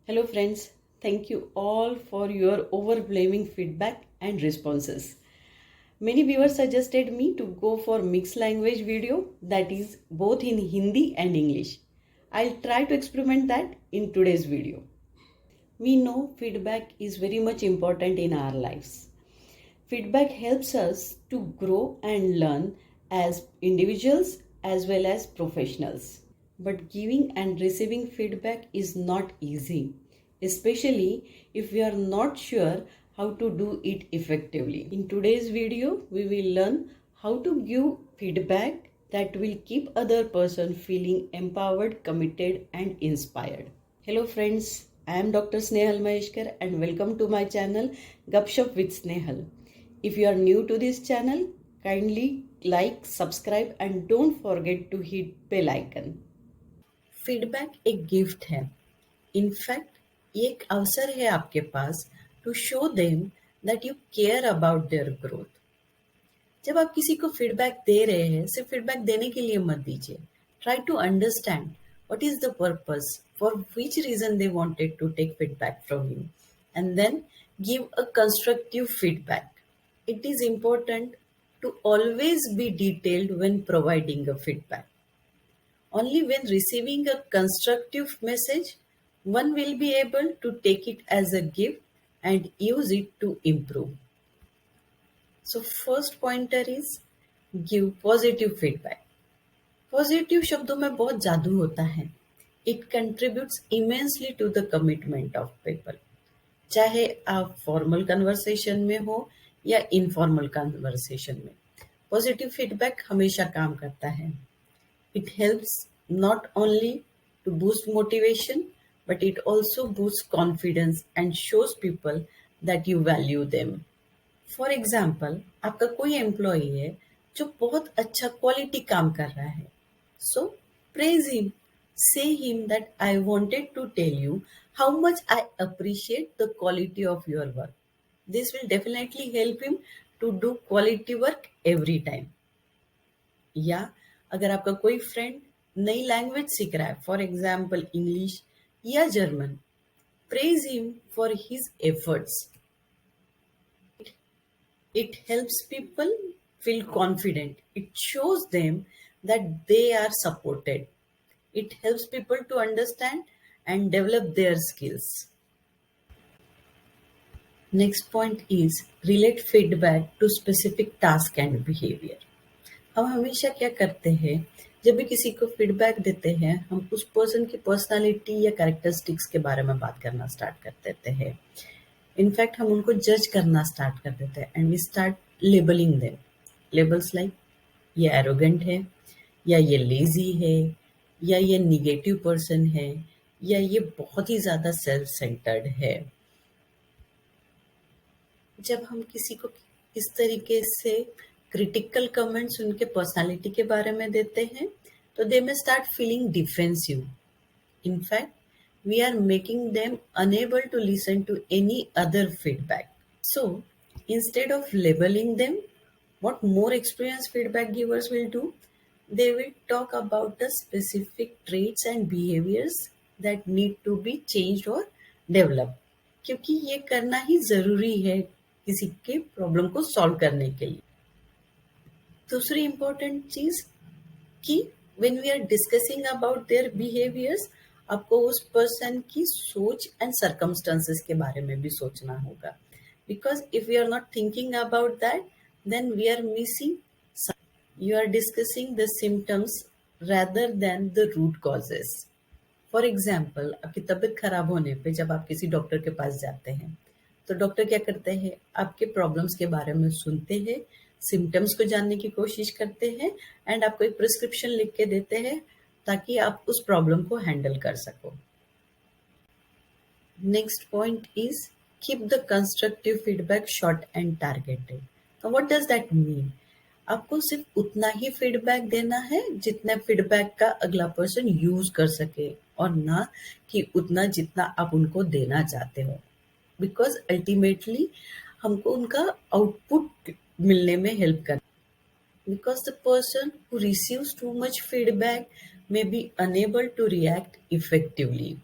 Hello, friends. Thank you all for your overwhelming feedback and responses. Many viewers suggested me to go for mixed language video, that is both in Hindi and English. I'll try to experiment that in today's video. We know feedback is very much important in our lives. Feedback helps us to grow and learn as individuals as well as professionals. But giving and receiving feedback is not easy, especially if we are not sure how to do it effectively. In today's video, we will learn how to give feedback that will keep other person feeling empowered, committed and inspired. Hello friends, I am Dr. Snehal Maheshkar and welcome to my channel Gupshup with Snehal. If you are new to this channel, kindly like, subscribe and don't forget to hit bell icon. Feedback एक gift है. In fact ये एक अवसर है आपके पास to show them that you care about their growth. जब आप किसी को फीडबैक दे रहे हैं, सिर्फ फीडबैक देने के लिए मत दीजिए. Try to understand what is the purpose for which reason they wanted to take feedback from you and then give a constructive feedback. It is important to always be detailed when providing a feedback. Only when receiving a constructive message, one will be able to take it as a gift and use it to improve. So, first pointer is give positive feedback. Positive शब्दों में बहुत जादू होता है. It contributes immensely to the commitment of people. चाहे आप formal conversation में हो या इनफॉर्मल कन्वर्सेशन में, पॉजिटिव फीडबैक हमेशा काम करता है. It helps not only to boost motivation, but it also boosts confidence and shows people that you value them. For example, आपका कोई एम्प्लॉई है जो बहुत अच्छा क्वालिटी काम कर रहा है. So, praise him. Say him that I wanted to tell you how much I appreciate the quality of your work. This will definitely help him to do quality work every time. या अगर आपका कोई friend नई language सीख रहा है, for example English या German, praise him for his efforts. It helps people feel confident. It shows them that they are supported. It helps people to understand and develop their skills. Next point is relate feedback to specific task and behaviour. हम हमेशा क्या करते हैं, जब भी किसी को feedback देते हैं, हम उस पर्सन की पर्सनालिटी या कैरेक्टरिस्टिक्स के बारे में बात करना स्टार्ट कर देते हैं. इनफैक्ट हम उनको जज करना स्टार्ट कर देते हैं and we start labelling them. Labels like ये एरोगेंट है, या ये लेजी है, या ये निगेटिव पर्सन है, या ये बहुत ही ज़्यादा सेल्फ सेंटर्ड है. जब हम किसी को इस तरीके से क्रिटिकल कमेंट्स उनके पर्सनालिटी के बारे में देते हैं, तो they may start feeling defensive. In fact we are making them enable to listen to any other feedback. So instead of labelling them, what more experienced feedback givers will do, they will talk about the specific traits and behaviors that need to be changed or developed. क्योंकि ये करना ही जरूरी है किसी के problem को solve करने के लिए. दूसरी इम्पोर्टेंट चीज कि when we are discussing about their behaviours, आपको उस पर्सन की सोच एंड सर्कमस्टेंसेस के बारे में भी सोचना होगा. Because if we are not thinking about that, then we are missing. You are discussing the symptoms rather than the root causes. For example, आपकी तबीयत खराब होने पे जब आप किसी डॉक्टर के पास जाते हैं, तो डॉक्टर क्या करते हैं, आपके प्रॉब्लम्स के बारे में सुनते हैं, सिम्टम्स को जानने की कोशिश करते हैं एंड आपको एक प्रिस्क्रिप्शन लिख के देते हैं ताकि आप उस प्रॉब्लम को हैंडल कर सको. Next point is keep the constructive feedback short and targeted. What does that mean? आपको सिर्फ उतना ही फीडबैक देना है जितना फीडबैक का अगला पर्सन यूज कर सके, और ना कि उतना जितना आप उनको देना चाहते हो. बिकॉज अल्टीमेटली हमको उनका आउटपुट मिलने में हेल्प कर. Because the person who receives too much feedback may be unable to react effectively.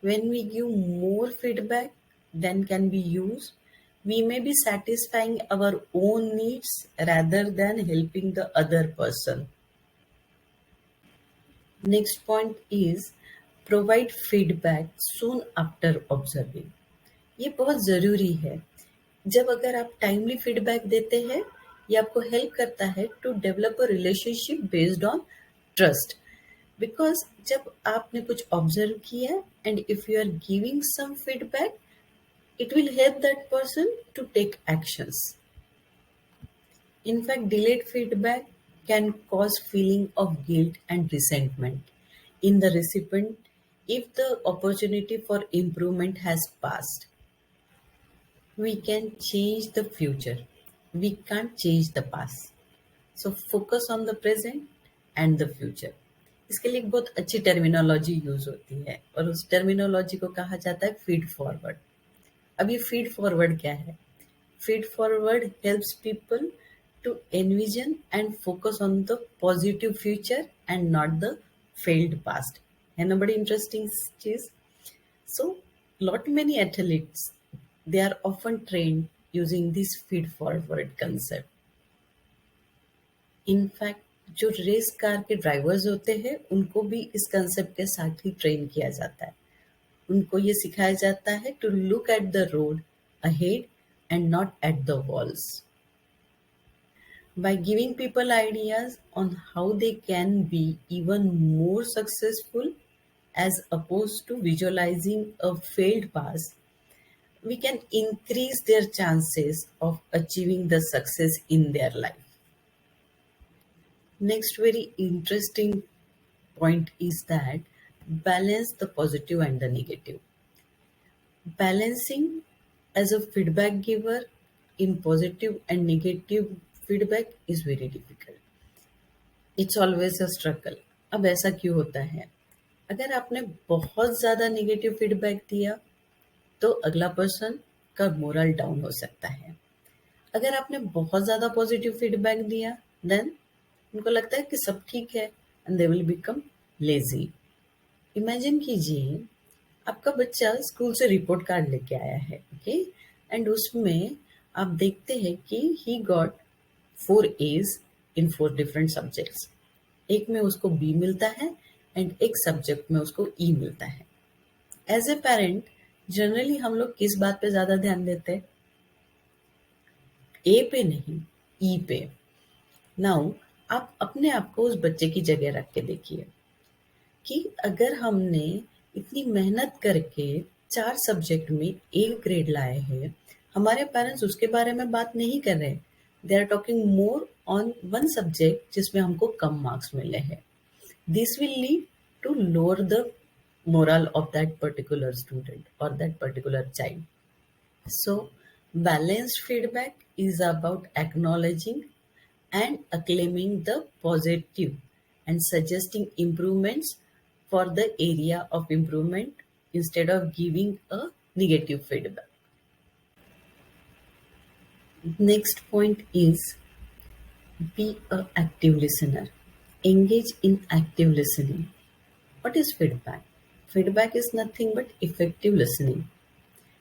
When we give more feedback than can be used, we may be satisfying our own needs rather than helping the other person. Next point is provide feedback soon after observing. ये बहुत ज़रूरी है. जब अगर आप timely feedback देते हैं, ये आपको हेल्प करता है to develop a relationship based on trust. Because जब आपने कुछ ऑब्जर्व किया and if you are giving some feedback, it will help that person to take actions. In fact, delayed feedback can cause feeling of guilt and resentment in the recipient if the opportunity for improvement has passed. We can change the future. We can't change the past. So focus on the present and the future. इसके लिए एक बहुत अच्छी terminology use होती है और उस terminology को कहा जाता है फीड फॉरवर्ड. अब ये फीड फॉरवर्ड क्या है? Feed forward helps people to envision and focus on the positive future and not the failed past. है ना बड़ी इंटरेस्टिंग चीज. So, lot many athletes, they are often trained using this feed forward concept. In fact, जो race car के drivers होते हैं उनको भी इस कंसेप्ट के साथ ही ट्रेन किया जाता है. उनको ये सिखाया जाता है to look at the road ahead and not at the walls. By giving people ideas on how they can be even more successful as opposed to visualizing a failed past, we can increase their chances of achieving the success in their life. Next, very interesting point is that balance the positive and the negative. Balancing as a feedback giver in positive and negative feedback is very difficult. It's always a struggle. अब ऐसा क्यों होता है? अगर आपने बहुत ज़्यादा negative feedback दिया तो अगला पर्सन का मोरल डाउन हो सकता है. अगर आपने बहुत ज़्यादा पॉजिटिव फीडबैक दिया देन उनको लगता है कि सब ठीक है and they will become lazy. Imagine कीजिए आपका बच्चा स्कूल से रिपोर्ट कार्ड लेके आया है, ओके, एंड उसमें आप देखते हैं कि he got 4 A's in 4 different subjects. एक में उसको बी मिलता है एंड एक सब्जेक्ट में उसको ई मिलता है. एज ए पेरेंट जनरली हम लोग किस बात पे ज़्यादा ध्यान देते हैं? ए पे नहीं, ई पे. नाउ आप अपने आप को उस बच्चे की जगह रख के देखिए कि अगर हमने इतनी मेहनत करके 4 सब्जेक्ट में ए ग्रेड लाए हैं, हमारे पेरेंट्स उसके बारे में बात नहीं कर रहे. They are talking more on one subject जिसमें हमको कम मार्क्स मिले हैं. This will lead to lower the moral of that particular student और that particular child. So, balanced feedback is about acknowledging and acclaiming the positive and suggesting improvements for the area of improvement instead of giving a negative feedback. Next point is be a active listener. Engage in active listening. What is feedback? Feedback is nothing but effective listening.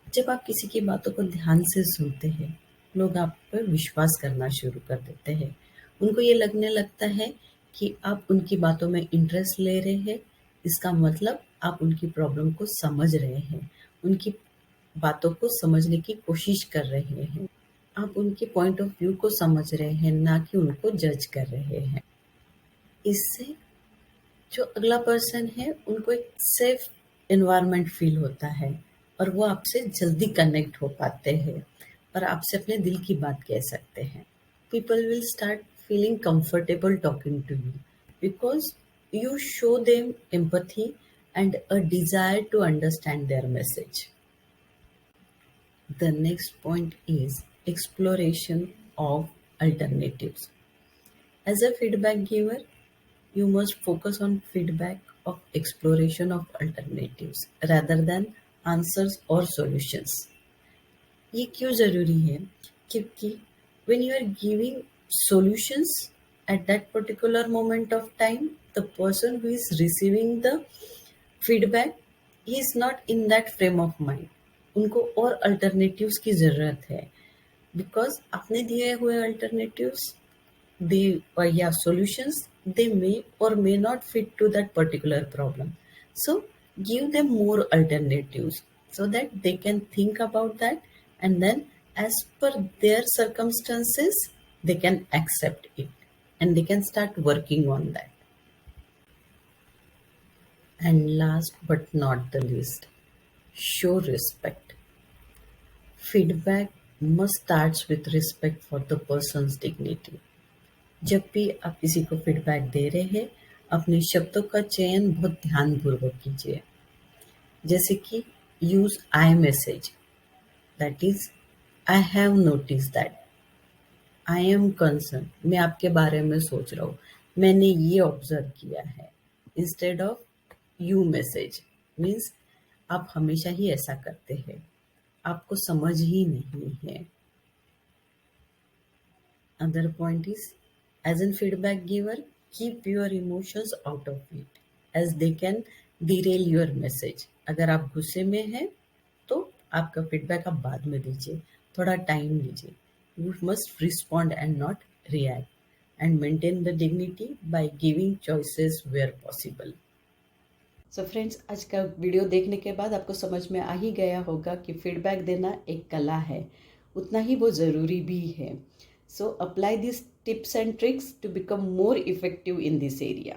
जब आप किसी की बातों को ध्यान से सुनते हैं, लोग आप पर विश्वास करना शुरू कर देते हैं. उनको ये लगने लगता है कि आप उनकी बातों में इंटरेस्ट ले रहे हैं. इसका मतलब आप उनकी प्रॉब्लम को समझ रहे हैं, उनकी बातों को समझने की कोशिश कर रहे हैं. आप उनके पॉइंट ऑफ व्यू को समझ रहे हैं, ना कि उनको जज कर रहे हैं. इससे जो अगला पर्सन है उनको एक सेफ एनवायरनमेंट फील होता है और वो आपसे जल्दी कनेक्ट हो पाते हैं और आपसे अपने दिल की बात कह सकते हैं. People will start feeling comfortable talking to you because you show them empathy and a desire to understand their message. The next point is exploration of alternatives. As a feedback giver, you must focus on feedback of exploration of alternatives rather than answers or solutions. ये क्यों ज़रूरी है? क्योंकि when you are giving solutions at that particular moment of time, the person who is receiving the feedback he is not in that frame of mind, उनको और alternatives की ज़रूरत है, बिकॉज अपने दिए हुए alternatives they yeah solutions they may or may not fit to that particular problem, so give them more alternatives so that they can think about that, and then as per their circumstances they can accept it and they can start working on that. And last but not the least, show respect. Feedback must starts with respect for the person's dignity. जब भी आप किसी को feedback दे रहे हैं, अपने शब्दों का चयन बहुत ध्यानपूर्वक कीजिए। जैसे कि use I message, that is I have notice that, I am concern, मैं आपके बारे में सोच रहा हूँ, मैंने ये ऑब्जर्व किया है, instead of you message means आप हमेशा ही ऐसा करते हैं, आपको समझ ही नहीं है। Other point is, as a feedback giver, keep your emotions out of it, as they can derail your message. अगर आप गुस्से में हैं, तो आपका फीडबैक आप बाद में दीजिए, थोड़ा टाइम लीजिए. You must respond and not react, and maintain the dignity by giving choices where possible. So friends, आज का वीडियो देखने के बाद आपको समझ में आ ही गया होगा कि फीडबैक देना एक कला है, उतना ही वो ज़रूरी भी है. So apply this tips and tricks to become more effective in this area.